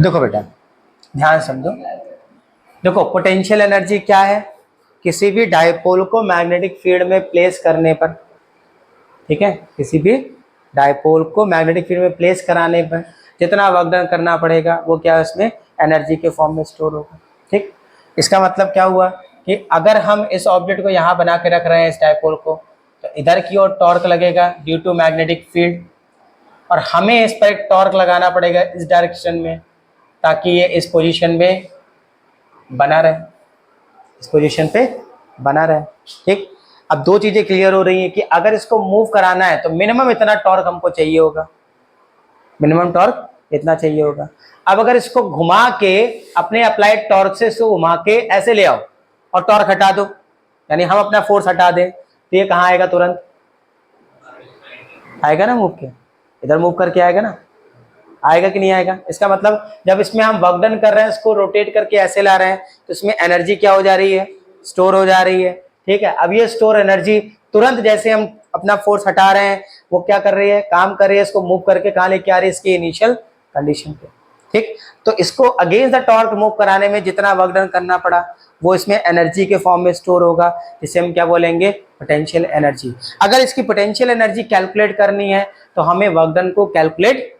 देखो बेटा ध्यान समझो। देखो पोटेंशियल एनर्जी क्या है, किसी भी डायपोल को मैग्नेटिक फील्ड में प्लेस करने पर, ठीक है, किसी भी डायपोल को मैग्नेटिक फील्ड में प्लेस कराने पर जितना वर्क डन करना पड़ेगा वो क्या है, उसमें एनर्जी के फॉर्म में स्टोर होगा। ठीक, इसका मतलब क्या हुआ कि अगर हम इस ऑब्जेक्ट को यहाँ बना के रख रहे हैं इस डायपोल को, तो इधर की ओर टॉर्क लगेगा ड्यू टू मैग्नेटिक फील्ड, और हमें इस पर एक टॉर्क लगाना पड़ेगा इस डायरेक्शन में ताकि ये इस पोजीशन में बना रहे, इस पोजीशन पे बना रहे। ठीक, अब दो चीजें क्लियर हो रही हैं कि अगर इसको मूव कराना है तो मिनिमम इतना टॉर्क हमको चाहिए होगा, मिनिमम टॉर्क इतना चाहिए होगा। अब अगर इसको घुमा के अपने अप्लाइड टॉर्क से इसको घुमा के ऐसे ले आओ और टॉर्क हटा दो, यानी हम अपना फोर्स हटा दें, तो ये कहाँ आएगा, तुरंत आएगा ना, मूव के इधर मूव करके आएगा ना, आएगा कि नहीं आएगा। इसका मतलब जब इसमें हम वर्क डन कर रहे हैं, इसको रोटेट करके ऐसे ला रहे हैं, तो इसमें एनर्जी क्या हो जा रही है, स्टोर हो जा रही है। ठीक है, अब ये स्टोर एनर्जी तुरंत जैसे हम अपना फोर्स हटा रहे हैं वो क्या कर रही है, काम कर रही है, इसको मूव करके कहाँ लेके आ रही है, इसकी इनिशियल कंडीशन पे। ठीक, तो इसको अगेंस्ट द टॉर्क मूव कराने में जितना वर्क डन करना पड़ा वो इसमें एनर्जी के फॉर्म में स्टोर होगा, जिसे हम क्या बोलेंगे, पोटेंशियल एनर्जी। अगर इसकी पोटेंशियल एनर्जी कैलकुलेट करनी है तो हमें वर्क डन को कैलकुलेट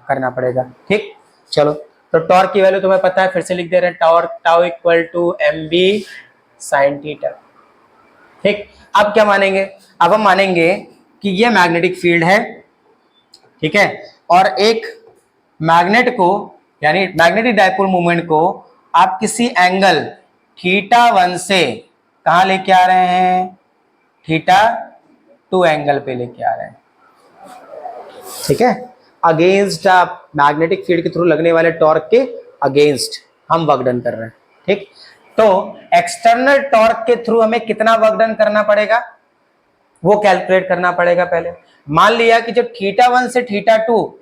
करना पड़ेगा। ठीक, चलो तो टॉर्क की वैल्यू तुम्हें पता है, फिर से लिख दे रहे हैं, torque tau equal to mb sin theta. ठीक, अब क्या मानेंगे, अब हम मानेंगे कि ये मैग्नेटिक फील्ड है, ठीक है, और एक मैग्नेट को यानी मैग्नेटिक डायपोल मूवमेंट को आप किसी एंगल θ1 से कहां लेके आ रहे हैं, θ2 एंगल पे लेके आ रहे हैं। ठीक है, अगेंस्ट मैग्नेटिक फील्ड के थ्रू लगने वाले टॉर्क के अगेंस्ट हम वर्क डन कर रहे हैं। ठीक, तो एक्सटर्नल टॉर्क के थ्रू हमें कितना वर्क डन करना पड़ेगा वो कैलकुलेट करना पड़ेगा पहले। मान लिया कि जो θ1 से θ2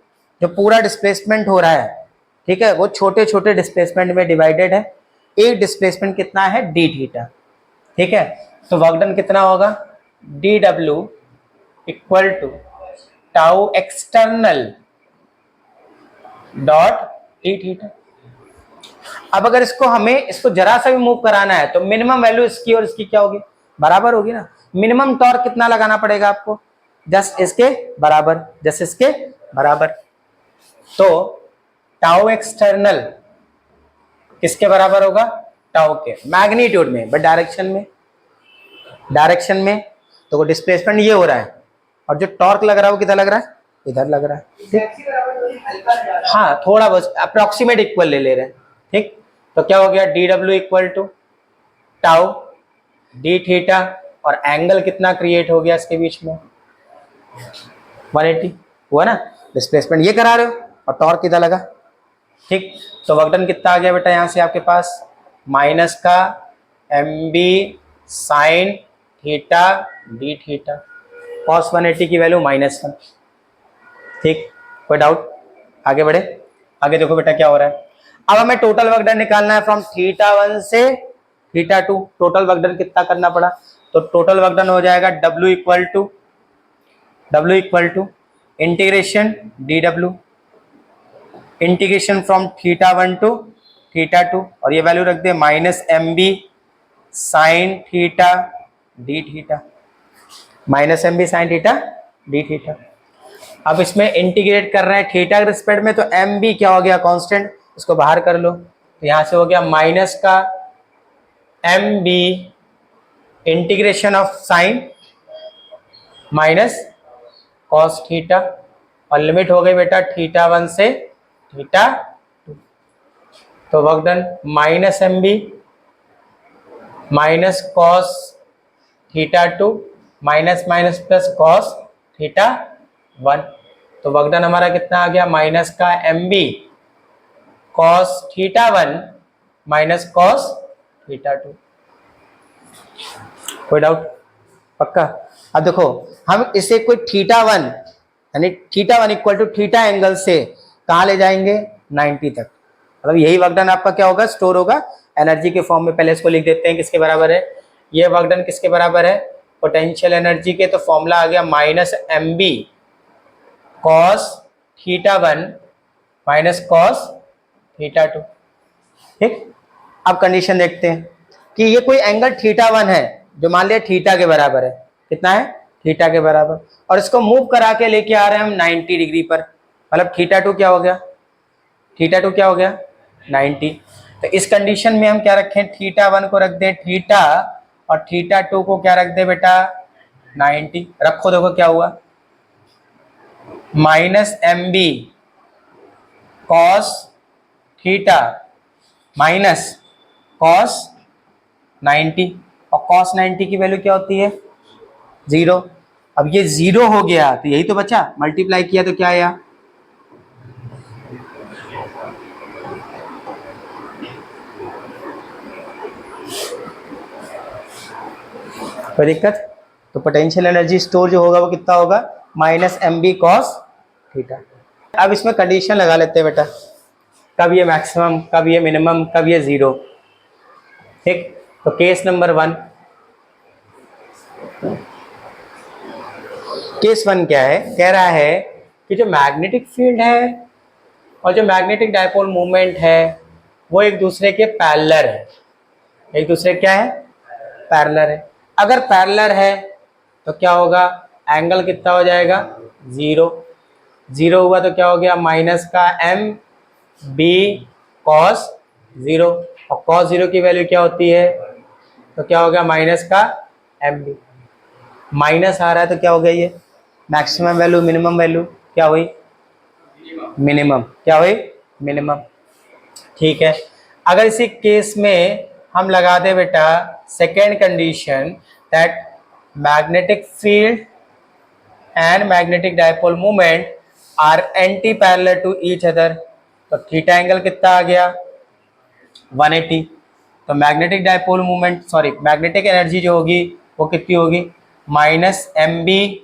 जो पूरा डिस्प्लेसमेंट हो रहा है, ठीक है, वो छोटे छोटे डिस्प्लेसमेंट में डिवाइडेड है। एक डिस्प्लेसमेंट कितना है, dθ। ठीक है, तो वर्क डन कितना होगा, dw equal to tau external dot dθ। अब अगर इसको जरा सा भी मूव कराना है तो मिनिमम वैल्यू इसकी और इसकी क्या होगी, बराबर होगी ना। मिनिमम टॉर्क कितना लगाना पड़ेगा आपको, जस्ट इसके बराबर, जस्ट इसके बराबर। तो टाउ एक्सटर्नल किसके बराबर होगा, टाउ के मैग्नीट्यूड में, बट डायरेक्शन में तो वो डिस्प्लेसमेंट ये हो रहा है, और जो टॉर्क लग रहा है वो किधर लग रहा है, इधर लग रहा है। ठीक, हाँ थोड़ा बस अप्रोक्सीमेट इक्वल ले रहे हैं। ठीक, तो क्या हो गया, dw equal to tau dθ, और एंगल कितना क्रिएट हो गया इसके बीच में, 180 हुआ ना। डिस्प्लेसमेंट ये करा रहे हो और टॉर्क किधर लगा। ठीक, तो वर्क डन कितना आ गया बेटा, यहां से आपके पास माइनस का mb sine theta dθ, cos 180 की वैल्यू -1। ठीक, कोई डाउट, आगे बढ़े। आगे देखो बेटा क्या हो रहा है, अब हमें टोटल वर्क डन निकालना है फ्रॉम θ1 से θ2। टोटल वर्क डन कितना करना पड़ा, तो टोटल वर्क डन हो जाएगा w equal to integration dw, integration from θ1 to θ2, और ये वैल्यू रख दे -mb sine theta dθ, -mb sine theta dθ। अब इसमें इंटीग्रेट कर रहे हैं थीटा के रिस्पेक्ट में, तो mb क्या हो गया, कांस्टेंट, इसको बाहर कर लो, तो यहां से हो गया माइनस का mb integration of sine minus cos theta, और लिमिट हो गई बेटा θ1 से θ2। तो work done -mb minus cos θ2 minus minus plus cos θ1। तो वर्क डन हमारा कितना आ गया, माइनस का mb कॉस θ1 माइनस कॉस θ2। कोई डाउट, पक्का। अब देखो हम इसे कोई θ1 यानी θ1 इक्वल टू थीटा एंगल से कहाँ ले जाएंगे, 90 तक। मतलब यही वर्क डन आपका क्या होगा, स्टोर होगा एनर्जी के फॉर्म में। पहले इसको लिख देते हैं, किसके बराबर है ये वर्क डन, किसके बराबर है, पोटेंशियल एनर्जी के। तो फॉर्मूला आ गया -mb कॉस θ1 माइनस कॉस थीटा 2। ठीक, अब कंडीशन देखते हैं कि ये कोई एंगल थीटा 1 है जो मान लिया थीटा के बराबर है। कितना है? थीटा के बराबर। और इसको मूव करा के लेके आ रहे हैं हम 90 डिग्री पर, मतलब थीटा 2 क्या हो गया? थीटा 2 क्या हो गया? 90। तो इस कंडीशन में हम क्या रखें? थीटा 1 को रख दें थीटा, और थीटा 2 को क्या रख दे बेटा? 90 रखो। देखो क्या हुआ, minus m b cos theta minus cos 90, और कॉस 90 की वैल्यू क्या होती है? 0। अब ये 0 हो गया तो यही तो बचा, मल्टीप्लाई किया तो क्या आया? कोई दिक्कत? तो पोटेंशियल एनर्जी स्टोर जो होगा वो कितना होगा? Minus m b cos theta. अब इसमें कंडीशन लगा लेते हैं बेटा, कब ये मैक्सिमम, कब ये मिनिमम, कब ये 0। ठीक, तो केस नंबर 1, केस 1 क्या है? कह रहा है कि जो मैग्नेटिक फील्ड है और जो मैग्नेटिक डायपोल मूवमेंट है वो एक दूसरे के पैरेलल है। एक दूसरे क्या है? पैरेलल है। अगर पैरेलल है तो क्या होगा? एंगल कितना हो जाएगा? 0। 0 हुआ तो क्या हो गया? माइनस का एम बी कॉस 0, और कॉस 0 की वैल्यू क्या होती है? तो क्या हो गया? माइनस का एम बी। माइनस आ रहा है तो क्या हो गया? ये मैक्सिमम वैल्यू मिनिमम वैल्यू क्या हुई? मिनिमम। क्या हुई? मिनिमम। ठीक है, अगर इसी केस में हम लगा दे बेटा second condition, that magnetic field and magnetic dipole movement are anti parallel to each other, तो थीटा एंगल कितना आ गया? 180। तो magnetic dipole movement, sorry magnetic energy जो होगी वो कितनी होगी? Minus m b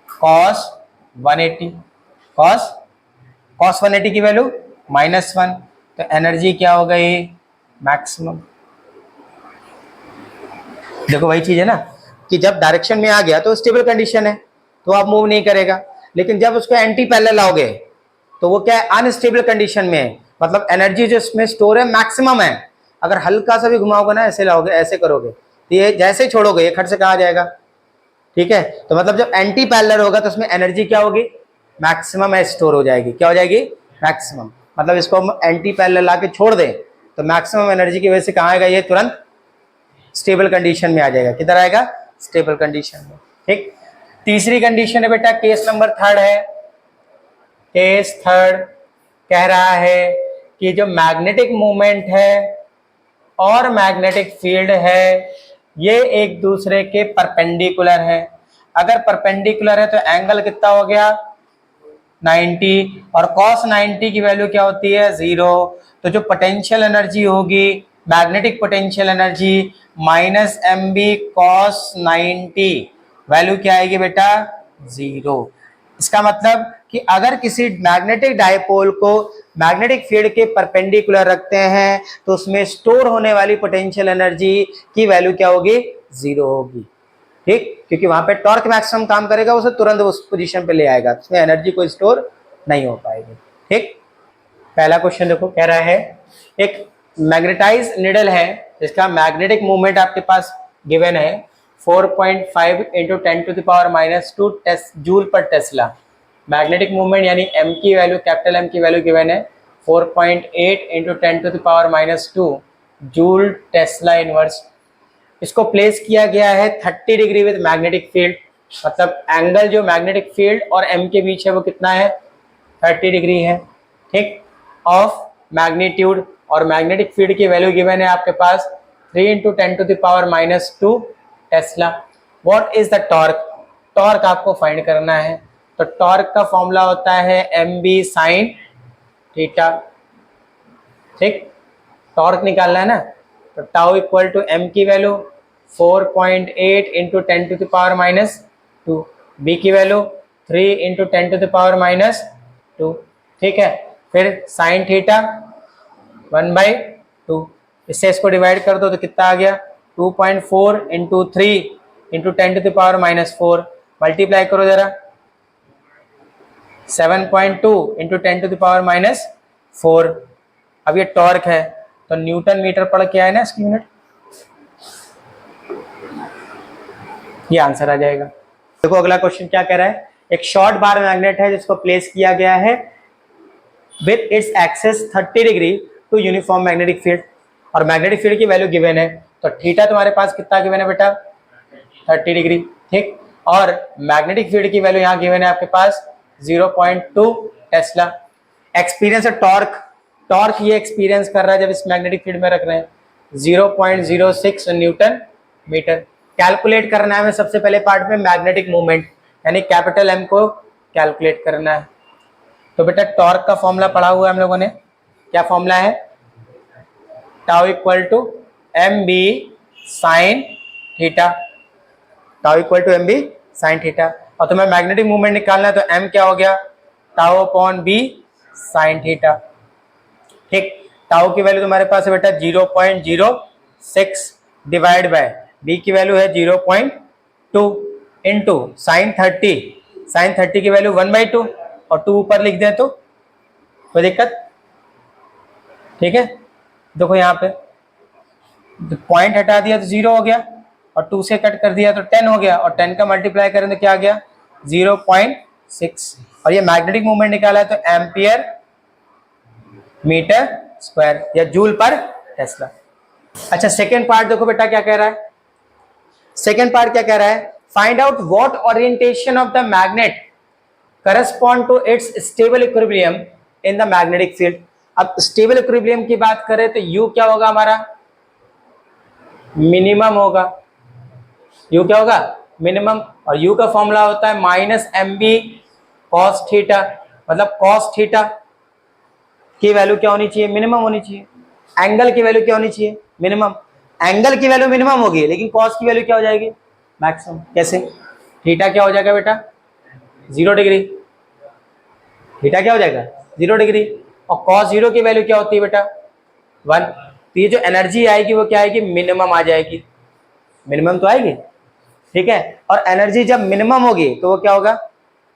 cos 180। Cos 180 की वैल्यू -1, तो एनर्जी क्या हो गई? मैक्सिमम। देखो वही चीज है ना कि जब डायरेक्शन में आ गया तो स्टेबल कंडीशन है तो आप मूव नहीं करेगा, लेकिन जब उसको एंटी पैरेलल लाओगे तो वो क्या है? अनस्टेबल कंडीशन में है, मतलब एनर्जी जो इसमें स्टोर है मैक्सिमम है। अगर हल्का सा भी घुमाओगे ना, ऐसे लाओगे, ऐसे करोगे, तो ये जैसे ही छोड़ोगे ये खट से कहाँ जाएगा? ठीक है, तो मतलब जब एंटी पैरेलल होगा तो उसमें एनर्जी क्या होगी? मैक्सिमम है, स्टोर हो जाएगी। क्या हो जाएगी? मैक्सिमम। मतलब इसको हम एंटी पैरेलल लाके छोड़ दें तो मैक्सिमम एनर्जी की वजह से कहाँ आएगा? ये तुरंत स्टेबल कंडीशन में आ जाएगा। किधर आएगा? स्टेबल कंडीशन में। ठीक, तीसरी कंडीशन है बेटा, केस नंबर 3 है। केस 3 कह रहा है कि जो मैग्नेटिक मूवमेंट है और मैग्नेटिक फील्ड है ये एक दूसरे के परपेंडिकुलर है। अगर परपेंडिकुलर है तो एंगल कितना हो गया? 90, और cos 90 की वैल्यू क्या होती है? 0। तो जो पोटेंशियल एनर्जी होगी, magnetic potential energy minus m b cos 90, value क्या आएगी बेटा? 0। इसका मतलब कि अगर किसी मैग्नेटिक डायपोल को मैग्नेटिक फील्ड के परपेंडिकुलर रखते हैं तो उसमें स्टोर होने वाली पोटेंशियल एनर्जी की वैल्यू क्या होगी? 0 होगी। ठीक, क्योंकि वहां पे टॉर्क मैक्सिमम काम करेगा, उसे तुरंत उस पोजीशन पे ले आएगा, उसमें एनर्जी को स्टोर नहीं हो पाएगी। ठीक, पहला क्वेश्चन देखो, कह रहा है एक मैग्नेटाइज निडल है जिसका मैग्नेटिक मूवमेंट आपके पास गिवन है 4.5 इंटू 10⁻⁻² जूल पर टेस्ला। मैग्नेटिक मूवमेंट यानी एम की वैल्यू, कैपिटल एम की वैल्यू गिवन है 4.8 इंटू 10⁻² जूल टेस्ला इनवर्स। इसको प्लेस किया गया है 30 डिग्री विद मैग्नेटिक फील्ड, मतलब एंगल जो मैग्नेटिक फील्ड और एम के बीच है वो कितना है? 30 डिग्री है। ठीक, ऑफ मैग्नीट्यूड, और मैग्नेटिक फील्ड की वैल्यू गिवन है आपके पास 3 into 10⁻² Tesla. What is the torque? Torque आपको फाइंड करना है, तो टॉर्क का फॉर्मूला होता है एम बी साइन थीटा। ठीक, टॉर्क निकालना है ना, तो टाउ इक्वल टू एम की वैल्यू 4.8 इंटू 10⁻², बी की वैल्यू 3 इंटू 10⁻²। ठीक है, फिर साइन थीटा 1/2, इससे इसको डिवाइड कर दो तो कितना आ गया? 2.4 इंटू 3 इंटू 10⁻⁴, मल्टीप्लाई करो जरा, 7.2 इंटू 10⁻⁴, अब ये टॉर्क है तो न्यूटन मीटर पड़ के आए ना इसकी यूनिट, ये आंसर आ जाएगा। देखो अगला क्वेश्चन क्या कह रहा है, एक शॉर्ट बार मैग्नेट है जिसको प्लेस किया गया है with its axis 30 degree to uniform magnetic field, और मैग्नेटिक फील्ड की वैल्यू गिवन है, तो थीटा तुम्हारे पास कितना गिवन है बेटा 30 डिग्री, ठीक, और मैग्नेटिक फील्ड की वैल्यू यहाँ गिवन है आपके पास 0.2 टेस्ला। एक्सपीरियंस टॉर्क, टॉर्क ये एक्सपीरियंस कर रहा है जब इस मैग्नेटिक फील्ड में रख रहे हैं 0.06 न्यूटन मीटर। कैलकुलेट करना है हमें सबसे पहले पार्ट में मैग्नेटिक मूवमेंट, यानी कैपिटल एम को कैलकुलेट करना है। तो बेटा टॉर्क का फॉर्मूला पढ़ा हुआ है हम लोगों ने, क्या फॉर्मूला है, tau equal to m b sine theta, tau equal to m b sine theta, और तुम्हें मैग्नेटिक मूवमेंट निकालना है तो एम क्या हो गया, tau upon b sine theta, ठीक। टाउ की वैल्यू तुम्हारे पास है बेटा 0.06 डिवाइड बाय बी की वैल्यू है 0.2 इंटू साइन 30, साइन 30 की वैल्यू 1/2 और 2 ऊपर लिख दें तो कोई दिक्कत, ठीक है। देखो यहाँ पे पॉइंट हटा दिया तो 0 हो गया, और 2 से कट कर दिया तो 10 हो गया, और 10 का मल्टीप्लाई करें तो क्या आ गया 0.6, और ये मैग्नेटिक मूवमेंट निकाला है तो एम्पियर मीटर स्क्वायर या जूल पर टेस्ला। अच्छा सेकेंड पार्ट देखो बेटा क्या कह रहा है, सेकेंड पार्ट क्या कह रहा है, find out what orientation of the magnet correspond to its stable equilibrium in the magnetic field. अब स्टेबल इक्विलिब्रियम की बात करें तो यू क्या होगा हमारा, मिनिमम होगा, यू क्या होगा मिनिमम, और यू का फॉर्मूला होता है minus m b cos theta, मतलब कॉस थीटा की वैल्यू क्या होनी चाहिए, मिनिमम होनी चाहिए। एंगल की वैल्यू क्या होनी चाहिए, मिनिमम, एंगल की वैल्यू मिनिमम होगी लेकिन कॉस की वैल्यू क्या हो जाएगी, मैक्सिमम। कैसे, थीटा क्या हो जाएगा बेटा 0 डिग्री, थीटा क्या हो जाएगा 0 डिग्री, और कॉस 0 की वैल्यू क्या होती है बेटा 1, तो ये जो एनर्जी आएगी वो क्या आएगी, मिनिमम आ जाएगी, मिनिमम तो आएगी, ठीक है। और एनर्जी जब मिनिमम होगी तो वो क्या होगा,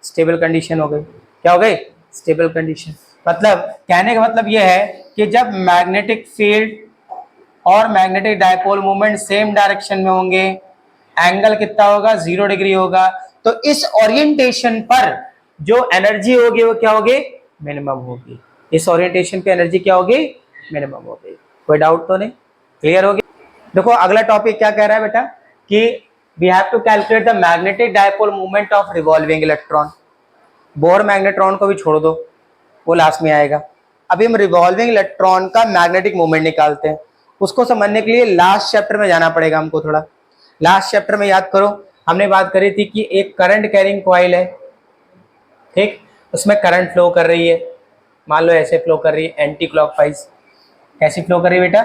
स्टेबल कंडीशन हो गई, क्या हो गई, स्टेबल कंडीशन। मतलब कहने का मतलब ये है कि जब मैग्नेटिक फील्ड और magnetic dipole movement same direction में होंगे, एंगल कितना होगा 0 डिग्री होगा, तो इस ओरिएंटेशन पर जो एनर्जी होगी वो क्या होगी, मिनिमम होगी, इस ओरिएंटेशन पे एनर्जी क्या होगी, मिनिमम होगी। कोई डाउट तो नहीं, क्लियर हो गया। देखो अगला टॉपिक क्या कह रहा है बेटा कि we have to calculate the magnetic dipole movement of revolving electron. Bohr magneton को भी छोड़ दो, वो लास्ट में आएगा। अभी हम रिवॉल्विंग इलेक्ट्रॉन का मैग्नेटिक मूवमेंट निकालते हैं, उसको समझने के लिए लास्ट चैप्टर में जाना पड़ेगा हमको थोड़ा। लास्ट चैप्टर में याद करो हमने बात करी थी कि एक करंट कैरिंग कॉइल है, ठीक, उसमें करंट फ्लो कर रही है, मान लो ऐसे फ्लो कर रही है एंटी क्लॉकवाइज। कैसी फ्लो कर रही है बेटा,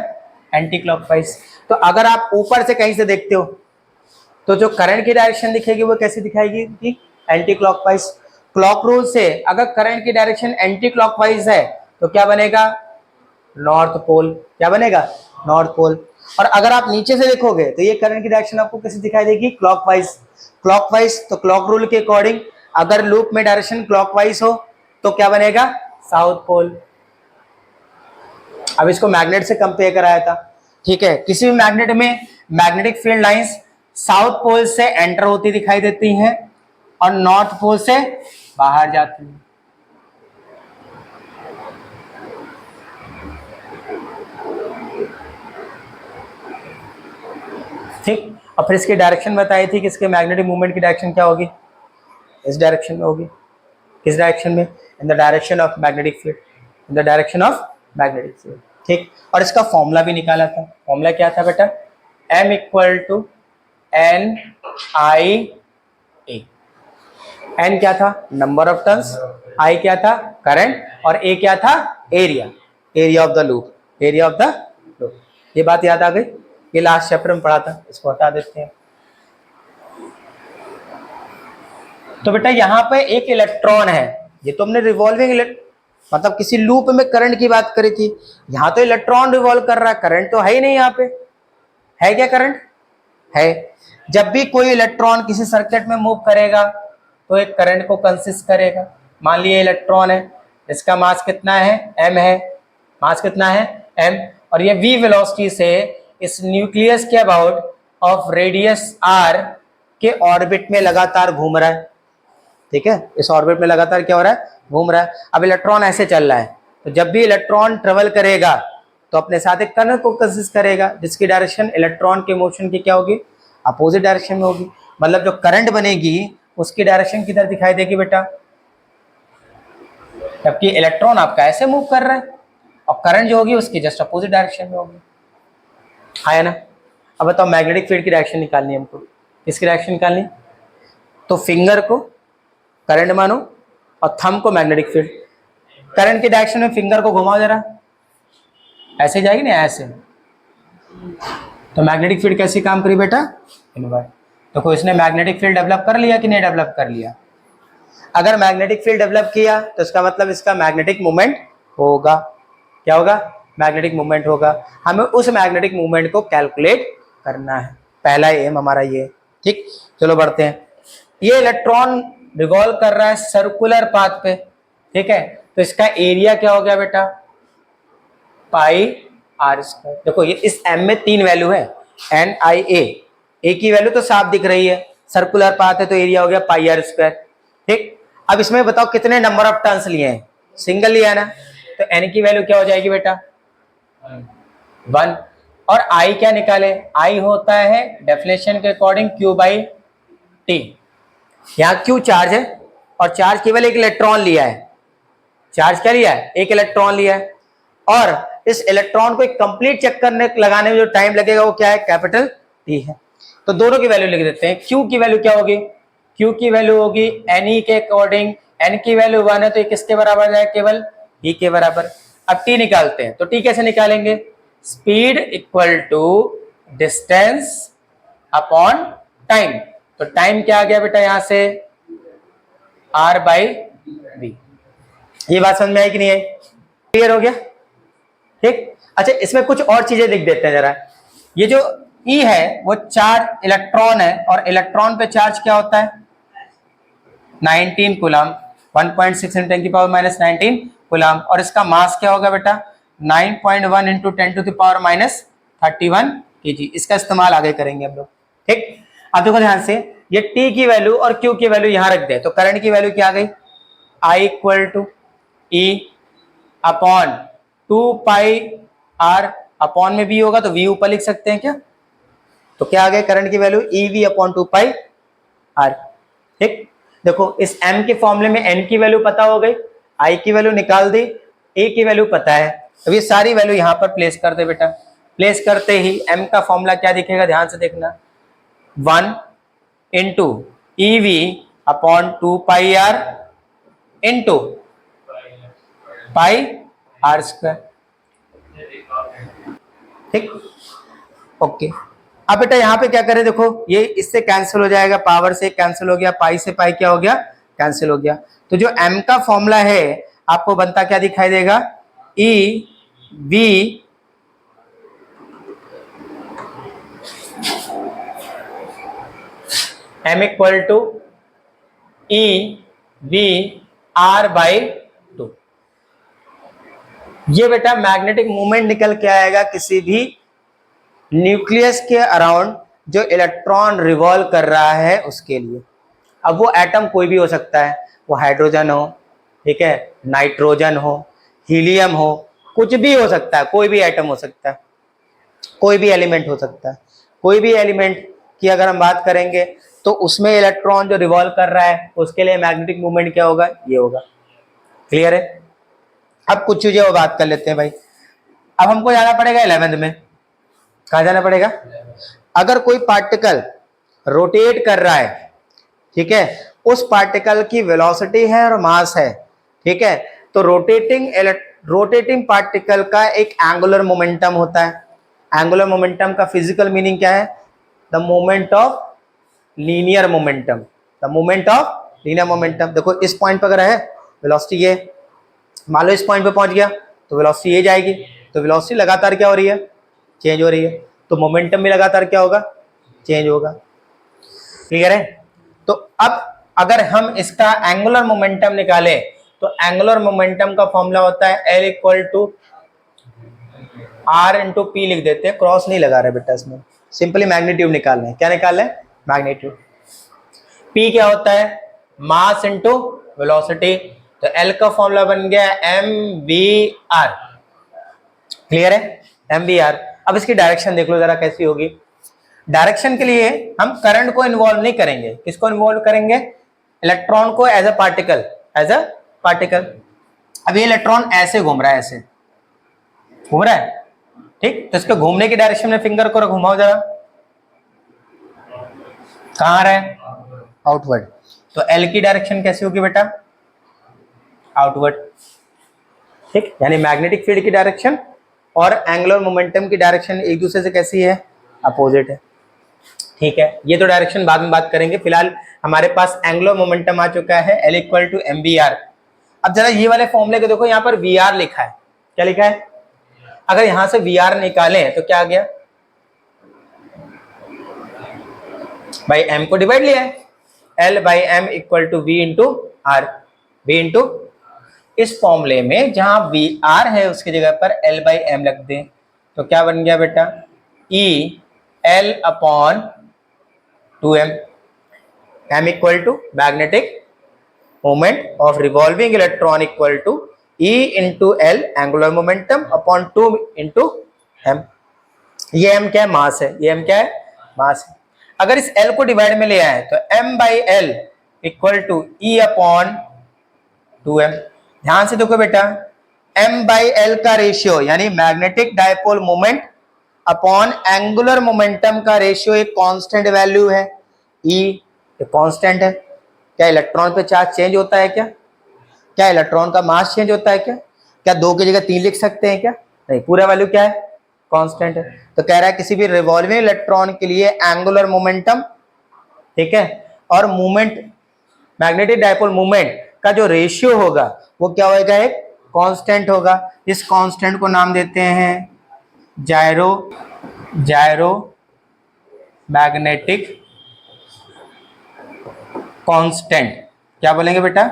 एंटी क्लॉकवाइज। तो अगर आप ऊपर से कहीं से देखते हो तो जो करंट की डायरेक्शन दिखेगी वो कैसी दिखाएगी कि एंटी क्लॉकवाइज। क्लॉक रूल से अगर करंट की डायरेक्शन एंटी क्लॉकवाइज है तो क्या बनेगा, नॉर्थ पोल, क्या बनेगा, नॉर्थ पोल। और अगर आप नीचे से देखोगे तो ये करंट की डायरेक्शन आपको कैसे दिखाई देगी, क्लॉकवाइज, क्लॉकवाइज। तो क्लॉक रूल के अकॉर्डिंग अगर लूप में डायरेक्शन क्लॉकवाइज हो तो क्या बनेगा, साउथ पोल। अब इसको मैग्नेट से कंपेयर कराया था, ठीक है। किसी भी मैग्नेट में magnetic field lines south pole से एंटर होती दिखाई देती हैं और नॉर्थ पोल से बाहर जाती हैं। ठीक, और फिर इसकी डायरेक्शन बताई थी कि इसके मैग्नेटिक मूवमेंट की डायरेक्शन क्या होगी, इस डायरेक्शन में होगी। किस डायरेक्शन में, in the direction of magnetic field, in the direction of magnetic field, ठीक। और इसका फॉर्मूला भी निकाला था, फॉर्मूला क्या था बेटा, m equal to n i a. N क्या था, नंबर ऑफ टर्न्स, आई क्या था, करंट, और ए क्या था, area, area of the loop, area of the loop. ये बात याद आ गई, ये लास्ट चैप्टर में पढ़ा था, इसको हटा देते हैं। तो बेटा यहाँ पे एक इलेक्ट्रॉन है, ये तो हमने रिवॉल्विंग मतलब किसी लूप में करंट की बात करी थी, यहाँ तो इलेक्ट्रॉन रिवॉल्व कर रहा है, करंट तो है ही नहीं। यहाँ पे है क्या, करंट है। जब भी कोई इलेक्ट्रॉन किसी सर्किट में मूव करेगा तो एक करंट को कंसिस्ट करेगा। मान लिया इलेक्ट्रॉन है, इसका मास कितना है, m है, मास कितना है m, और ये v वेलोसिटी से इस न्यूक्लियस के अबाउट ऑफ रेडियस r के ऑर्बिट में लगातार घूम रहा है, ठीक है, इस ऑर्बिट में लगातार क्या हो रहा है, घूम रहा है। अब इलेक्ट्रॉन ऐसे चल रहा है, तो जब भी इलेक्ट्रॉन ट्रेवल करेगा तो अपने साथ एक करंट को कंसिस्ट करेगा, जिसकी डायरेक्शन इलेक्ट्रॉन के मोशन की क्या होगी, अपोजिट डायरेक्शन में होगी। मतलब जो करंट बनेगी उसकी डायरेक्शन किधर दिखाई देगी बेटा, जबकि इलेक्ट्रॉन आपका ऐसे मूव कर रहा है और करंट जो होगी उसकी जस्ट अपोजिट डायरेक्शन में होगी, है ना। अब बताओ मैग्नेटिक फील्ड की डायरेक्शन निकालनी है हमको, किसकी डायरेक्शन निकालनी, तो फिंगर को करंट मानो और थंब को मैग्नेटिक फील्ड। करंट की डायरेक्शन में फिंगर को घुमाओ जरा, ऐसे जाएगी ना ऐसे, तो मैग्नेटिक फील्ड कैसे काम करी बेटा, इनवर्ट। देखो इसने मैग्नेटिक फील्ड डेवलप कर लिया कि नहीं डेवलप कर लिया, अगर मैग्नेटिक फील्ड डेवलप किया तो इसका मतलब इसका मैग्नेटिक मूवमेंट होगा, क्या होगा, मैग्नेटिक मूवमेंट होगा। हमें उस मैग्नेटिक मूवमेंट को कैलकुलेट करना है, पहला एम हमारा ये, ठीक। चलो बढ़ते हैं। ये इलेक्ट्रॉन रिवॉल्व कर रहा है सर्कुलर पाथ पे, ठीक है, तो इसका एरिया क्या हो गया बेटा, पाई आर स्क्वायर। देखो ये इस एम में 3 वैल्यू है, एन आई ए की वैल्यू तो साफ दिख रही है, सर्कुलर पाथ है तो एरिया हो गया पाई आर स्क्वायर, ठीक। अब इसमें बताओ कितने नंबर ऑफ टर्न्स लिए हैं, सिंगल लिया है ना, तो एन की वैल्यू क्या हो जाएगी बेटा 1, और आई क्या निकाले, आई होता है डेफिनेशन के अकॉर्डिंग क्यू बाई टी। यहाँ क्यू चार्ज है और चार्ज केवल एक इलेक्ट्रॉन लिया है, चार्ज क्या लिया है, एक इलेक्ट्रॉन लिया है, और इस इलेक्ट्रॉन को एक कंप्लीट चक्कर लगाने में जो टाइम लगेगा वो क्या है, कैपिटल टी है। तो दोनों की वैल्यू लिख देते हैं। क्यू की वैल्यू क्या होगी, क्यू की वैल्यू होगी एन ई के अकॉर्डिंग, एन की वैल्यू 1 है तो ये किसके बराबर जाए, केवल ई के बराबर। अब टी निकालते हैं, तो टी कैसे निकालेंगे, speed equal to distance upon time. तो टाइम क्या आ गया बेटा यहां से, आर बाई वी। ये बात समझ में आई कि नहीं आई, क्लियर हो गया, ठीक। अच्छा इसमें कुछ और चीजें लिख देते हैं जरा। ये जो ई है वो चार्ज इलेक्ट्रॉन है, और इलेक्ट्रॉन पे चार्ज क्या होता है 19 कूलम, 1.6 × 10⁻⁻19 कूलम, और इसका मास क्या होगा बेटा 9.1 × 10⁻31 kg। इसका इस्तेमाल आगे करेंगे हम लोग, ठीक। अब देखो ध्यान से, ये टी की वैल्यू और क्यू की वैल्यू यहां रख दे, तो करंट की वैल्यू क्या आ गई, I equal to E upon 2 pi R, upon में वी होगा तो वी ऊपर लिख सकते हैं क्या, तो क्या आ गया करंट की value e v upon 2 pi r, ठीक। देखो इस एम के फॉर्मूले में एन की वैल्यू पता हो गई, आई की वैल्यू निकाल दी, ए की वैल्यू पता है, अब ये सारी वैल्यू यहां पर प्लेस कर दे बेटा। प्लेस करते ही एम का फॉर्मूला क्या दिखेगा, ध्यान से देखना, 1 into e v upon 2 pi r into pi r square, ठीक, ओके। अब बेटा यहाँ पे क्या करें, देखो ये इससे कैंसिल हो जाएगा, पावर से कैंसिल हो गया, पाई से पाई क्या हो गया, कैंसिल हो गया। तो जो m का फॉर्मूला है आपको बनता क्या दिखाई देगा, e v m equal to e v r by 2। ये बेटा मैग्नेटिक मूवमेंट निकल के आएगा किसी भी न्यूक्लियस के अराउंड जो इलेक्ट्रॉन रिवॉल्व कर रहा है उसके लिए। अब वो एटम कोई भी हो सकता है, वो हाइड्रोजन हो, ठीक है, नाइट्रोजन हो, हीलियम हो, कुछ भी हो सकता है, कोई भी एटम हो सकता है, कोई भी एलिमेंट हो सकता है। कोई भी एलिमेंट की अगर हम बात करेंगे तो उसमें इलेक्ट्रॉन जो रिवॉल्व कर रहा है उसके लिए मैग्नेटिक मूवमेंट क्या होगा, ये होगा, क्लियर है। अब कुछ चीजें वो बात कर लेते हैं भाई। अब हमको जाना पड़ेगा 11th में, कहा जाना पड़ेगा, अगर कोई पार्टिकल रोटेट कर रहा है, ठीक है, उस पार्टिकल की वेलोसिटी है और मास है, ठीक है, तो रोटेटिंग पार्टिकल का एक एंगुलर मोमेंटम होता है। एंगुलर मोमेंटम का फिजिकल मीनिंग क्या है, the moment of linear momentum, the moment of linear momentum. देखो इस पॉइंट पर अगर है वेलोसिटी ये, मान लो इस पॉइंट पे पहुंच गया तो वेलोसिटी ये जाएगी, तो वेलोसिटी लगातार क्या हो रही है, चेंज हो रही है, तो मोमेंटम भी लगातार क्या होगा, चेंज होगा, क्लियर है। तो अब अगर हम इसका एंगुलर मोमेंटम निकालें तो एंगुलर मोमेंटम का फॉर्मूला होता है L equal to R into p लिख देते हैं, क्रॉस नहीं लगा रहे बेटा इसमें, सिंपली मैग्नीट्यूड निकाल रहे हैं। क्या निकाल रहे हैं? मैग्नीट्यूड। P क्या होता है? Mass into velocity. तो L का फॉर्मूला बन गया mvr। क्लियर है? mvr। अब इसकी डायरेक्शन देख लो जरा कैसी होगी। डायरेक्शन के लिए हम करंट को इन्वॉल्व नहीं करेंगे, किसको इन्वॉल्व करेंगे? इलेक्ट्रॉन को as a particle, as a particle. अब ये इलेक्ट्रॉन ऐसे घूम रहा है, ऐसे घूम रहा है, ठीक। तो इसके घूमने की डायरेक्शन में फिंगर को घुमाओ जरा, कहां आ रहा है? आउटवर्ड। तो एल की डायरेक्शन कैसी होगी बेटा? आउटवर्ड, ठीक। यानी मैग्नेटिक फील्ड की डायरेक्शन और एंगुलर मोमेंटम की डायरेक्शन एक दूसरे से कैसी है? अपोजिट है, ठीक है। ये तो डायरेक्शन बाद में बात करेंगे, फिलहाल हमारे पास एंगुलर मोमेंटम आ चुका है L इक्वल टू mvr। अब जरा ये वाले फॉर्मूले को देखो, यहाँ पर vr लिखा है, क्या लिखा है? अगर यहां से vr निकालें तो क्या आ गया भाई? m को डिवाइड लिया है, L by m equal to v into r. V into, इस फॉर्मूले में जहां वी आर है उसकी जगह पर L बाई एम रख दें तो क्या बन गया बेटा? E L upon 2m। m equal to magnetic moment of revolving electron equal to E into l angular momentum upon 2 into m। ये m क्या है? मास है। ये m क्या है? मास है। अगर इस L को डिवाइड में ले आए तो m by L equal to E upon 2m। ध्यान से देखो बेटा, m बाई एल का रेशियो यानी magnetic dipole moment upon angular momentum का रेशियो एक कांस्टेंट वैल्यू है, E एक कांस्टेंट है। क्या इलेक्ट्रॉन पे चार्ज चेंज होता है क्या? क्या इलेक्ट्रॉन का मास चेंज होता है क्या? क्या 2 की जगह 3 लिख सकते हैं क्या? नहीं, पूरा वैल्यू क्या है? कांस्टेंट है। तो कह रहा है किसी भी रिवॉल्विंग इलेक्ट्रॉन के लिए एंगुलर मोमेंटम, ठीक है, और मोमेंट मैग्नेटिक डायपोल मोमेंट का जो रेशियो होगा वो क्या होगा? एक कांस्टेंट होगा। इस कांस्टेंट को नाम देते हैं जायरो मैग्नेटिक कांस्टेंट। क्या बोलेंगे बेटा?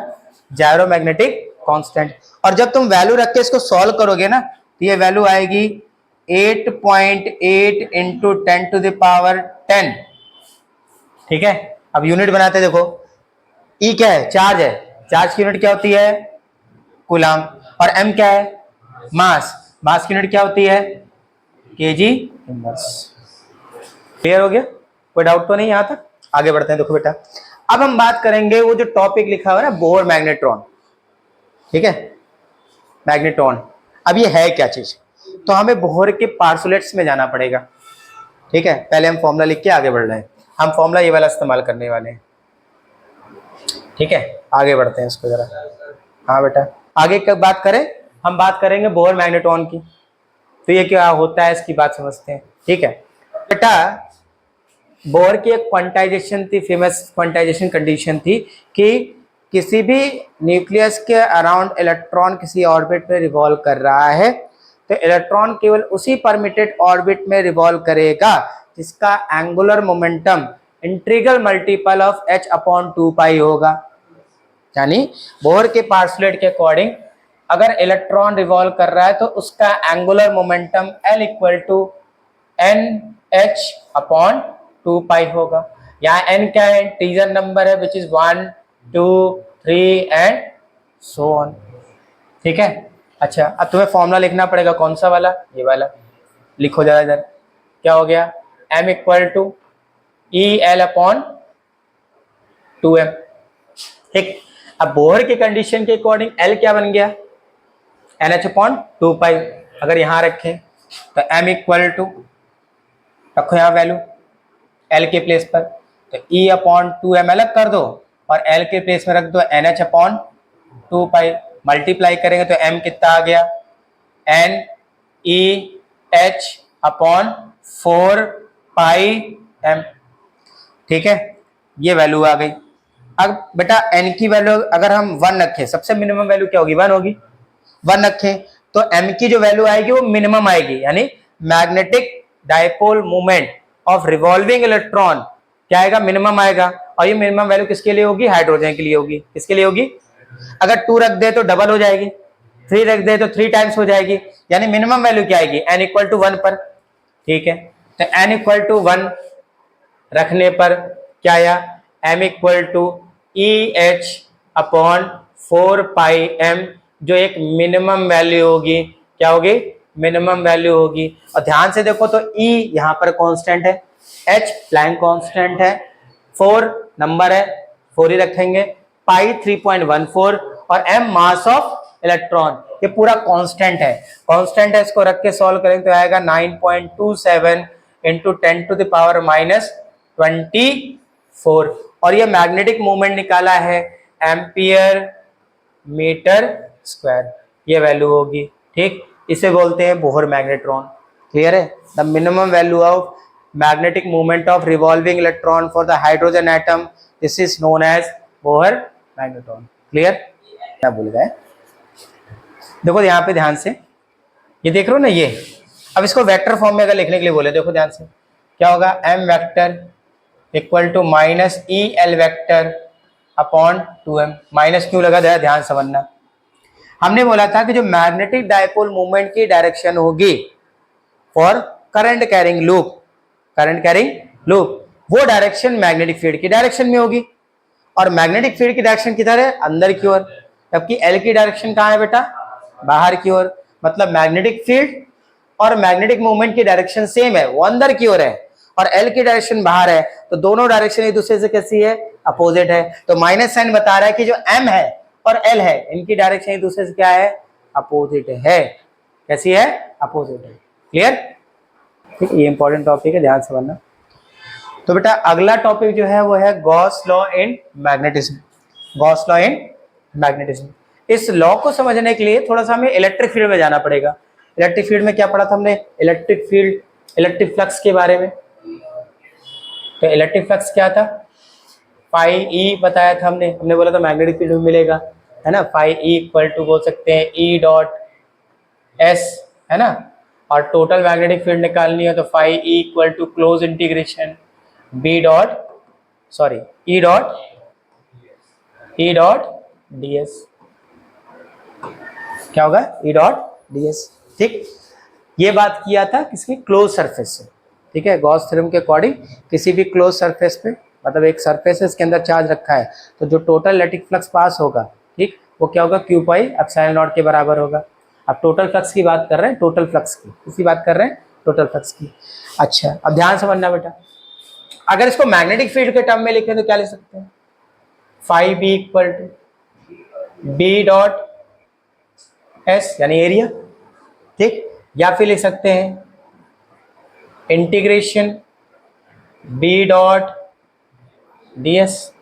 जायरो मैग्नेटिक कांस्टेंट। और जब तुम वैल्यू रख के इसको सॉल्व करोगे ना तो ये वैल्यू आएगी 8.8 इंटू 10 टू द पावर 10, ठीक है। अब यूनिट बनाते देखो, E क्या है? चार्ज है। चार्ज की यूनिट क्या होती है? कूलम। और M क्या है? मास। मास की यूनिट क्या होती है? KG inverse. क्लियर हो गया? कोई डाउट तो नहीं यहां तक? आगे बढ़ते हैं। देखो बेटा, अब हम बात करेंगे वो जो टॉपिक लिखा हुआ है ना, बोहर मैग्नेट्रॉन, ठीक है, मैग्नेट्रॉन। अब ये है क्या चीज? तो हमें बोहर के पार्सुलेट्स में जाना पड़ेगा, ठीक है। पहले हम फॉर्मूला लिख के आगे बढ़ रहे हैं। हम फॉर्मूला ये वाला इस्तेमाल करने वाले हैं, ठीक है। आगे बढ़ते हैं इसको जरा। हाँ बेटा, आगे कब बात करें? हम बात करेंगे बोहर मैग्नेट्रॉन की। तो ये क्या होता है इसकी बात समझते हैं, ठीक है बेटा। बोहर की एक क्वांटाइजेशन थी, फेमस क्वांटाइजेशन कंडीशन थी कि किसी भी न्यूक्लियस के अराउंड इलेक्ट्रॉन किसी ऑर्बिट में रिवॉल्व कर रहा है तो इलेक्ट्रॉन केवल उसी परमिटेड ऑर्बिट में रिवॉल्व करेगा जिसका angular momentum integral multiple of h upon 2 pi होगा। यानी बोहर के पार्सुलेट के अकॉर्डिंग अगर इलेक्ट्रॉन रिवॉल्व कर रहा है तो उसका angular momentum L equal to n h upon 2 pi होगा। यहाँ n क्या है? इंटीजर नंबर है which is 1 2 3 and so on, ठीक है। अच्छा, अब तुम्हें फॉर्मूला लिखना पड़ेगा, कौन सा वाला? ये वाला। लिखो जरा इधर, क्या हो गया? m equal to e L upon 2m, ठीक। अब बोहर की कंडीशन के अकॉर्डिंग L क्या बन गया? NH अपॉन 2 पाई। अगर यहां रखें तो m इक्वल टू, रखो यहाँ वैल्यू L के प्लेस पर, तो E अपॉन 2m अलग कर दो और L के प्लेस में रख दो NH अपॉन 2 पाई। मल्टीप्लाई करेंगे तो m कितना आ गया? NEH अपॉन 4 पाई m, ठीक है। ये वैल्यू आ गई। अब बेटा n की वैल्यू अगर हम 1 रखें, सबसे मिनिमम वैल्यू क्या होगी? 1 होगी। 1 रखें तो m की जो वैल्यू आएगी वो मिनिमम आएगी, यानी magnetic dipole moment of revolving electron क्या आएगा? मिनिमम आएगा। और ये मिनिमम वैल्यू किसके लिए होगी? हाइड्रोजन के लिए होगी। किसके लिए होगी? अगर 2 रख दे तो डबल हो जाएगी, 3 रख दे तो 3 टाइम्स हो जाएगी, यानी मिनिमम वैल्यू क्या आएगी, n इक्वल टू 1 पर। ठीक है, तो n इक्वल टू 1 रखने पर क्या आया, m equal to e h upon 4 pi m, जो एक मिनिमम वैल्यू होगी, क्या होगी, मिनिमम वैल्यू होगी। और ध्यान से देखो तो E यहाँ पर कांस्टेंट है, H प्लैंक कांस्टेंट है, 4 नंबर है, 4 ही रखेंगे, पाई 3.14 और m मास ऑफ इलेक्ट्रॉन, ये पूरा कांस्टेंट है। कांस्टेंट है, इसको रख के सॉल्व करेंगे तो आएगा 9.27 into 10 to the power minus 24, और ये मैग्नेटिक मोमेंट निकाला है एम्पियर मीटर स्क्वायर, ये वैल्यू होगी। ठीक, इसे बोलते हैं बोहर मैग्नेट्रॉन। क्लियर है, the minimum value of magnetic moment of revolving electron for the hydrogen atom, this is known as Bohr magnetron. Clear, क्या भूल गए, देखो यहाँ पे ध्यान से, ये देख रहे हो ना ये, अब इसको वेक्टर फॉर्म में अगर लिखने के लिए बोले, देखो ध्यान से क्या होगा, m vector equal to minus e L vector upon 2m, minus क्यों लगा दिया, ध्यान समझना। हमने बोला था कि जो मैग्नेटिक डायपोल मूवमेंट की डायरेक्शन होगी for current carrying loop, current carrying loop, वो डायरेक्शन मैग्नेटिक फील्ड की डायरेक्शन में होगी, और मैग्नेटिक फील्ड की डायरेक्शन किधर है, अंदर की ओर, जबकि एल की डायरेक्शन कहाँ है बेटा, बाहर की ओर। मतलब मैग्नेटिक फील्ड और मैग्नेटिक मूवमेंट की डायरेक्शन सेम है, वो अंदर की ओर है, और एल की डायरेक्शन बाहर है, तो दोनों डायरेक्शन एक दूसरे से कैसी है, अपोजिट है। तो माइनस साइन बता रहा है कि जो एम है और एल है, इनकी डायरेक्शन एक दूसरे से क्या है, अपोजिट है। कैसी है, अपोजिट है। क्लियर, ठीक, ये इंपॉर्टेंट टॉपिक है, ध्यान से समझना। तो बेटा अगला टॉपिक जो है वो है Gauss law in magnetism, Gauss law in magnetism. इस लॉ को समझने के लिए थोड़ा सा हमें इलेक्ट्रिक फील्ड में जाना पड़ेगा। इलेक्ट्रिक फील्ड में क्या पढ़ा था हमने, इलेक्ट्रिक फील्ड, इलेक्ट्रिक फ्लक्स के बारे में। तो इलेक्ट्रिक फ्लक्स क्या था, फाई ई बताया था हमने, हमने बोला था मैग्नेटिक फील्ड में मिलेगा, है ना, फाई ई इक्वल टू बोल सकते हैं ई डॉट एस, है ना, और टोटल मैग्नेटिक फील्ड निकालनी है तो phi E equal to close integration B dot, sorry E dot d s, क्या होगा, ई डॉट डी एस। ठीक, ये बात किया था किसकी, क्लोज सरफेस से। ठीक है, गॉस थ्योरम के अकॉर्डिंग किसी भी क्लोज सरफेस पे, मतलब एक सरफेस है इसके अंदर चार्ज रखा है, तो जो टोटल इलेक्ट्रिक फ्लक्स पास होगा, ठीक, वो क्या होगा, क्यू पाई एप्सिलॉन नॉट के बराबर होगा। अब टोटल फ्लक्स की बात कर रहे हैं, टोटल फ्लक्स की, किसकी बात कर रहे हैं, टोटल फ्लक्स की। अच्छा, अब ध्यान समझना बेटा, अगर इसको मैग्नेटिक फील्ड के टर्म में लिखें तो क्या लिख सकते हैं, phi B equal to B dot S, यानी एरिया। ठीक, या फिर लिख सकते हैं integration B dot d s.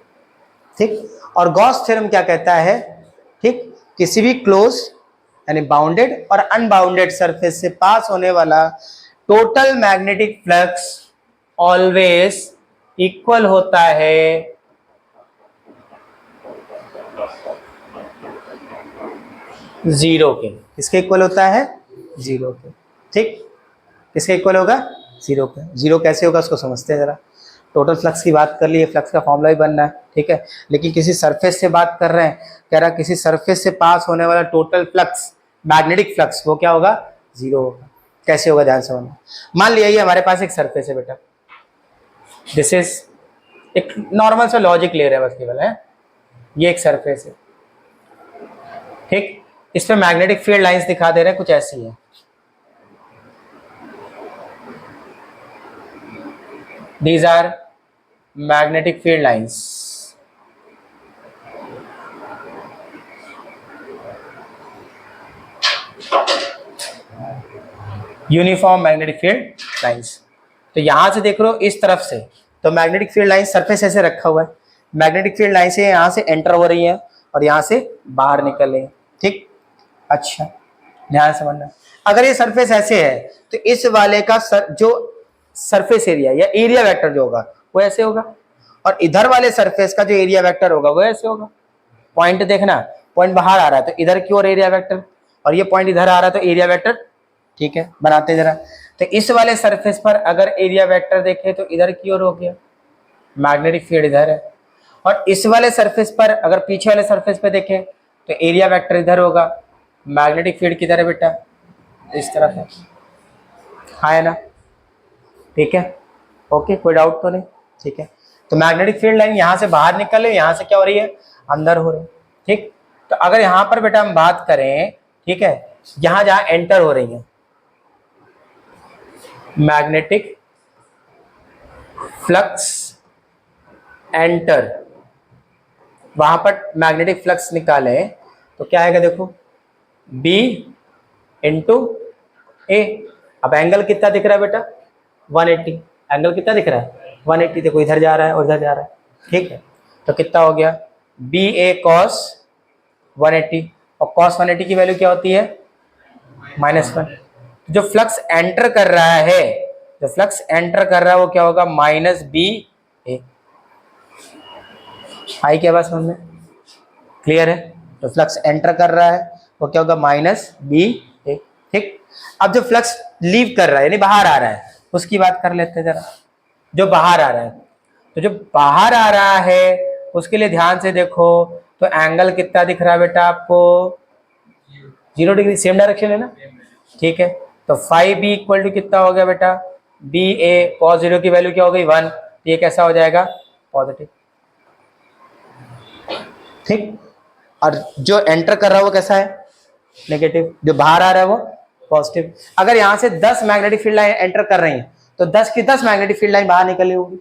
ठीक, और गॉस थ्योरम क्या कहता है, ठीक, किसी भी क्लोज यानी बाउंडेड और अनबाउंडेड सरफेस से पास होने वाला total magnetic flux always equal होता है जीरो के। किसके इक्वल होता है, जीरो के। ठीक, किसके इक्वल होगा, जीरो के। जीरो कैसे होगा उसको समझते हैं जरा। टोटल फ्लक्स की बात कर ली, फ्लक्स का फॉर्मूला भी बनना है, ठीक है, लेकिन किसी सरफेस से बात कर रहे हैं, कह रहा किसी सरफेस से पास होने वाला टोटल फ्लक्स, मैग्नेटिक फ्लक्स, वो क्या होगा, जीरो होगा। कैसे होगा, ध्यान समझना। मान लिया ये हमारे पास एक सरफेस है बेटा, दिस इज एक नॉर्मल सा लॉजिक ले रहे हैं बस केवल, है, ये एक सरफेस है, ठीक, इस पे मैग्नेटिक फील्ड लाइंस दिखा दे रहे हैं, कुछ ऐसी है। These are magnetic field lines. Uniform magnetic field lines. तो यहां से देख लो इस तरफ से, तो मैग्नेटिक फील्ड लाइन सरफेस ऐसे रखा हुआ है, मैग्नेटिक फील्ड लाइन से यहां से एंटर हो रही है और यहां से बाहर निकल रही है। ठीक, अच्छा ध्यान समझना, अगर ये सरफेस ऐसे है तो इस वाले का जो सरफेस एरिया या एरिया वेक्टर जो होगा वो ऐसे होगा, और इधर वाले सरफेस का जो एरिया वेक्टर होगा वो ऐसे होगा। पॉइंट देखना, पॉइंट बाहर आ रहा है तो इधर की ओर एरिया वेक्टर, और ये पॉइंट इधर आ रहा है तो एरिया वेक्टर। ठीक है, बनाते जरा। तो इस वाले सरफेस पर अगर एरिया वेक्टर देखें तो इधर की ओर हो गया, मैग्नेटिक फील्ड इधर है, और इस वाले सरफेस पर अगर पीछे वाले सरफेस पे देखें तो एरिया वेक्टर इधर होगा, मैग्नेटिक फील्ड किधर है बेटा, इस तरफ है, हाँ है ना, ठीक है, ओके, कोई डाउट तो नहीं, ठीक है। तो मैग्नेटिक फील्ड लाइन यहाँ से बाहर निकल रही है, यहाँ से क्या हो रही है, अंदर हो रही है, ठीक। तो अगर यहाँ पर बेटा हम बात करें, ठीक है, यहाँ जहाँ एंटर हो रही है मैग्नेटिक फ्लक्स एंटर, वहां पर मैग्नेटिक फ्लक्स निकाले तो क्या आएगा देखो, B इंटू ए। अब एंगल कितना दिख रहा है बेटा, 180, एंगल कितना दिख रहा है 180, देखो इधर जा रहा है और इधर जा रहा है, ठीक है। तो कितना हो गया, बी ए कॉस 180, और कॉस 180 की वैल्यू क्या होती है -1। जो फ्लक्स एंटर कर रहा है, जो फ्लक्स एंटर कर रहा है वो क्या होगा, -B ए। आई क्या बात समझ में, क्लियर है। जो फ्लक्स एंटर कर रहा है वो क्या होगा, -B ए, ठीक। अब जो फ्लक्स लीव कर रहा है यानी बाहर आ रहा है, उसकी बात कर लेते हैं जरा। जो बाहर आ रहा है, तो जो बाहर आ रहा है उसके लिए ध्यान से देखो, तो एंगल कितना दिख रहा है बेटा आपको, 0 डिग्री, सेम डायरेक्शन है ना, ठीक है। तो 5B इक्वल टू कितना हो गया बेटा, बी ए कॉस 0 की वैल्यू क्या हो गई 1, ये कैसा हो जाएगा, पॉजिटिव, ठीक। और जो एंटर कर रहा है वो कैसा है, नेगेटिव, जो बाहर आ रहा है वो पॉजिटिव। अगर यहाँ से 10 मैग्नेटिक फील्ड लाइन एंटर कर रही हैं तो 10 की 10 मैग्नेटिक फील्ड लाइन बाहर निकली होगी,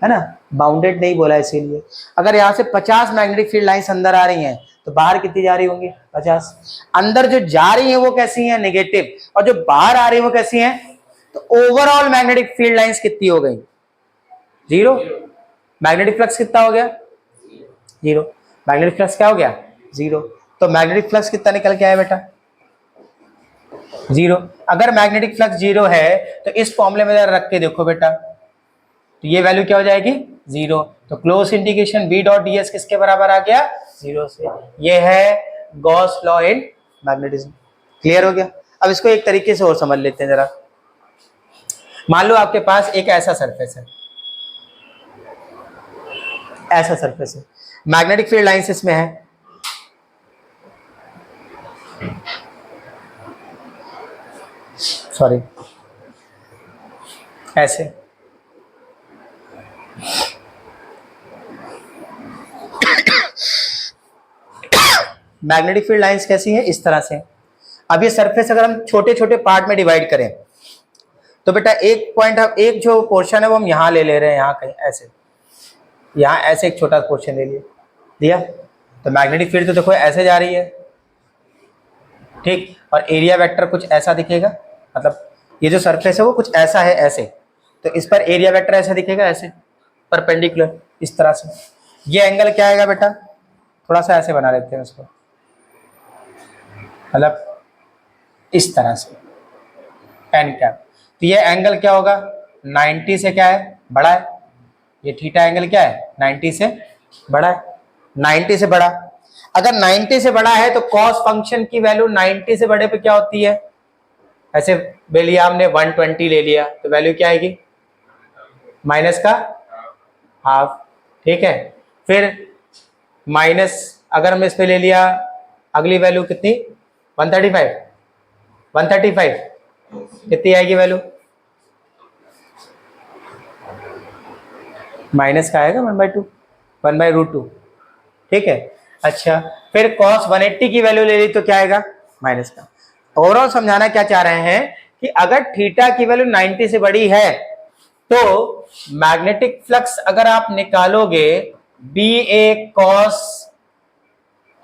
है ना, बाउंडेड नहीं बोला इसीलिए। अगर यहाँ से 50 मैग्नेटिक फील्ड लाइंस अंदर आ रही हैं तो बाहर कितनी जा रही होंगी, 50। अंदर जो जा रही हैं वो कैसी हैं, नेगेटिव, और जो बाहर आ रही है वो कैसी हैं, तो ओवरऑल मैग्नेटिक फील्ड लाइंस कितनी हो गई, 0। मैग्नेटिक फ्लक्स कितना हो गया, 0। मैग्नेटिक फ्लक्स क्या हो गया, 0। तो मैग्नेटिक फ्लक्स कितना निकल के आया बेटा, 0। अगर मैग्नेटिक फ्लक्स 0 है तो इस फॉर्मूले में जरा रख के देखो बेटा, तो ये वैल्यू क्या हो जाएगी, 0। तो close integration B dot ds किसके बराबर आ गया, 0 से। ये है Gauss law in magnetism, clear हो गया। अब इसको एक तरीके से और समझ लेते हैं जरा। मान लो आपके पास एक ऐसा सरफेस है, ऐसा सरफेस है, मैग्नेटिक फील्ड लाइंस इसमें है, सॉरी ऐसे, मैग्नेटिक फील्ड लाइंस कैसी है, इस तरह से। अब ये सरफेस अगर हम छोटे छोटे पार्ट में डिवाइड करें तो बेटा एक पॉइंट, एक जो पोर्शन है वो हम यहाँ ले ले रहे हैं, यहाँ कहीं ऐसे, यहाँ ऐसे एक छोटा पोर्शन ले लिया, तो मैग्नेटिक फील्ड तो देखो ऐसे जा रही है, ठीक। और एरिया वेक्टर कुछ ऐसा दिखेगा, मतलब ये जो सरफेस है वो कुछ ऐसा है ऐसे, तो इस पर एरिया वेक्टर ऐसा दिखेगा, ऐसे परपेंडिकुलर, इस तरह से। ये एंगल क्या आएगा बेटा, थोड़ा सा ऐसे बना लेते हैं उसको, मतलब इस तरह से टेन कैप। तो ये एंगल क्या होगा, 90 से क्या है, बड़ा है। ये थीटा एंगल क्या है, 90 से बड़ा है, 90 से बड़ा। अगर 90 से बड़ा है तो कॉस फंक्शन की वैल्यू 90 से बड़े पे क्या होती है, ऐसे ले लिया हमने 120 ले लिया तो वैल्यू क्या आएगी, माइनस का हाफ, ठीक है। फिर माइनस, अगर हम इस पे ले लिया अगली वैल्यू कितनी, 135, 135 कितनी आएगी वैल्यू, माइनस का आएगा 1/2, 1/√2, ठीक है। अच्छा, फिर cos 180 की वैल्यू ले ली तो क्या आएगा, माइनस का। ओवरऑल समझाना क्या चाह रहे हैं कि अगर थीटा की वैल्यू 90 से बड़ी है तो मैग्नेटिक फ्लक्स अगर आप निकालोगे बी ए कॉस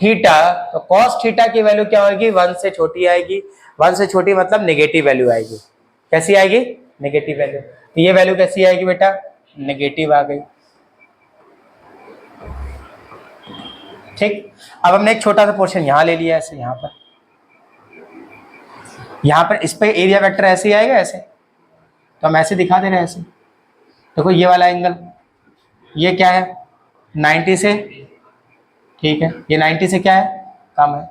थीटा, तो कॉस थीटा की वैल्यू क्या होगी, 1 से छोटी आएगी। 1 से छोटी मतलब नेगेटिव वैल्यू आएगी। कैसी आएगी, नेगेटिव वैल्यू। तो ये वैल्यू कैसी आएगी बेटा, नेगेटिव आ गई, ठीक। अब हमने एक छोटा सा पोर्शन यहां ले लिया ऐसे, यहां पर इस पे एरिया वेक्टर ऐसे ही आएगा, ऐसे, तो हम ऐसे दिखा दे रहे हैं ऐसे। देखो ये वाला एंगल, ये क्या है 90 से, ठीक है, ये 90 से क्या है, कम है,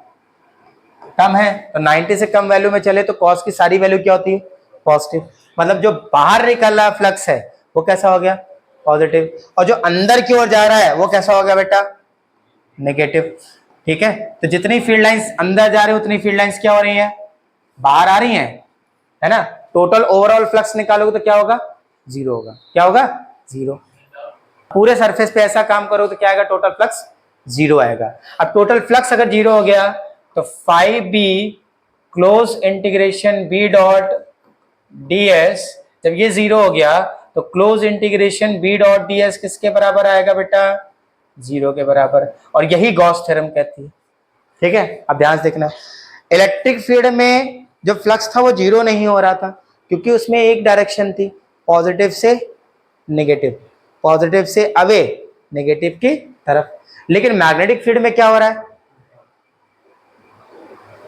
कम है। तो 90 से कम वैल्यू में चले तो कॉस की सारी वैल्यू क्या होती है, पॉजिटिव। मतलब जो बाहर निकल रहा फ्लक्स है वो कैसा हो गया, पॉजिटिव, और जो अंदर की ओर जा रहा है वो कैसा हो गया बेटा, नेगेटिव, ठीक है, तो जितनी फील्ड लाइंस अंदर जा रही है उतनी फील्ड लाइंस क्या हो रही है, बाहर आ रही हैं, है ना। टोटल ओवरऑल फ्लक्स निकालोगे तो क्या होगा, जीरो होगा। क्या होगा, जीरो। पूरे सरफेस पे ऐसा काम करो तो क्या आएगा, टोटल फ्लक्स जीरो आएगा। अब टोटल फ्लक्स अगर जीरो हो गया तो 5b close integration b dot ds, जब ये जीरो हो गया तो close integration b dot ds किसके बराबर आएगा बेटा, जीरो के बराबर। और यही गॉस थ्योरम कहती है। ठीक है, अब ध्यान से देखना, इलेक्ट्रिक फील्ड में जो फ्लक्स था वो जीरो नहीं हो रहा था क्योंकि उसमें एक डायरेक्शन थी, पॉजिटिव से नेगेटिव, पॉजिटिव से अवे, नेगेटिव की तरफ। लेकिन मैग्नेटिक फील्ड में क्या हो रहा है,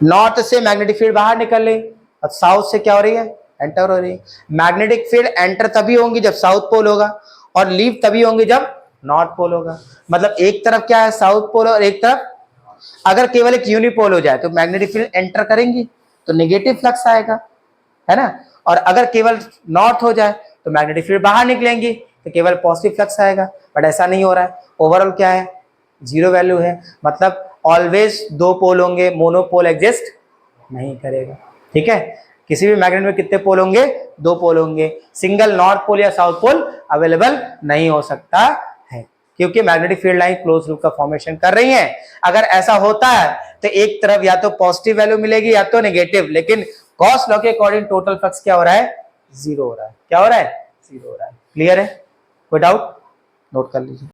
नॉर्थ से मैग्नेटिक फील्ड बाहर निकल रही और साउथ से क्या हो रही है, एंटर हो रही है। मैग्नेटिक फील्ड एंटर तभी होंगी जब साउथ पोल होगा और लीव तभी होंगी जब नॉर्थ पोल होगा। मतलब एक तरफ क्या है, साउथ पोल, और एक तरफ, अगर केवल एक यूनिपोल हो जाए तो मैग्नेटिक फील्ड एंटर करेंगी तो नेगेटिव फ्लक्स आएगा, है ना। और अगर केवल नॉर्थ हो जाए तो मैग्नेटिक फील्ड बाहर निकलेंगी तो केवल पॉजिटिव फ्लक्स आएगा। बट ऐसा नहीं हो रहा है, ओवरऑल क्या है, जीरो वैल्यू है। मतलब ऑलवेज दो पोल होंगे, मोनोपोल एग्जिस्ट नहीं करेगा। ठीक है, किसी भी मैग्नेट में कितने पोल होंगे, दो पोल होंगे। सिंगल नॉर्थ पोल या साउथ पोल अवेलेबल नहीं हो सकता है क्योंकि magnetic field line close loop का फॉर्मेशन कर रही है। अगर ऐसा होता है तो एक तरफ या तो पॉजिटिव वैल्यू मिलेगी या तो नेगेटिव, लेकिन गॉस लॉ के अकॉर्डिंग टोटल फ्लक्स क्या हो रहा है, जीरो हो रहा है। क्या हो रहा है, जीरो हो रहा है। क्लियर है, कोई डाउट, नोट कर लीजिए।